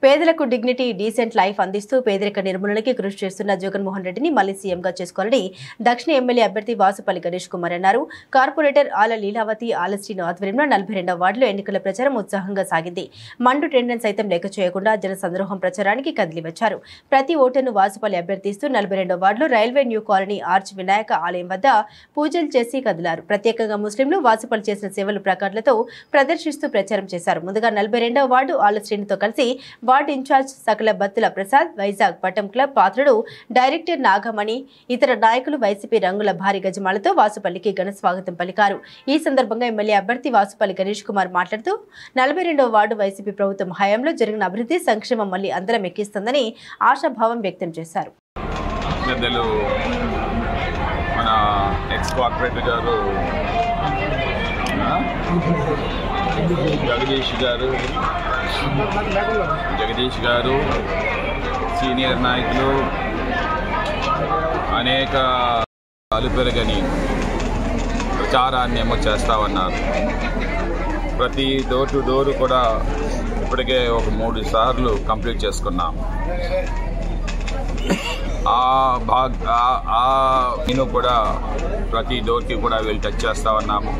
పేదలకు dignity decent life అందిస్తూ పేదరిక నిర్మూలనకి కృషి చేస్తున్న జగన్మోహన్ రెడ్డిని మళ్లీ సీఎంగా చేసుకోవాలని దక్షిణ ఎమ్మెల్యే అభ్యర్థి వాసుపల్లి గణేష్ కుమార్ అన్నారు. కార్పొరేటర్ ఆల లీలావతి ఆలస్ట్రీన్ ఆధ్వర్యంలో 42వ వార్డులో ఎన్నికల ప్రచారం ఉత్సాహంగా సాగింది. మండు టెండెన్ సైతం లెక్క చేయకుండా జన సంద్రోహం ప్రచారానికి కదిలివచ్చారు. ప్రతి ఓటర్ను వాసుపల్లి అభ్యర్థిస్తూ 42వ వార్డులో railway new colony arch Vinayaka ఆలయం వద్ద పూజలు చేసి కదిలారు. ప్రత్యేకంగా ముస్లింలు వాసుపల్లి చేసిన సేవలు ప్లకార్డులతో ప్రదర్శిస్తూ ప్రచారం చేశారు. ముందుగా 42వ వార్డు ఆలస్ట్రీన్తో కలిసి వార్డు ఇన్ఛార్జ్ సకల బత్తుల ప్రసాద్, వైజాగ్ పట్టం క్లబ్ పాత్రుడు డైరెక్టర్ నాగమణి, ఇతర నాయకులు వైసీపీ రంగుల భారీ గజమాలతో వాసుపల్లికి ఘన స్వాగతం పలికారు. ఈ సందర్భంగా ఎమ్మెల్యే అభ్యర్థి వాసుపల్లి గణేష్ కుమార్ మాట్లాడుతూ 42వ వార్డు వైసీపీ ప్రభుత్వం హయాంలో జరిగిన అభివృద్ధి సంక్షేమం మళ్లీ అందరం ఎక్కిస్తుందని ఆశాభావం వ్యక్తం చేశారు. మన ఎక్స్ కార్పొరేటర్ గారు జగదీష్ గారు సీనియర్ నాయకులు అనేక అలుపెరగని ప్రచారాన్ని ఏమో చేస్తూ ఉన్నారు. ప్రతి డోర్ టు డోర్ కూడా ఇప్పటికే ఒక 3 సార్లు కంప్లీట్ చేసుకున్నాం. నేను కూడా ప్రతి డోర్కి కూడా వెళ్ళి టచ్ చేస్తూ ఉన్నాము.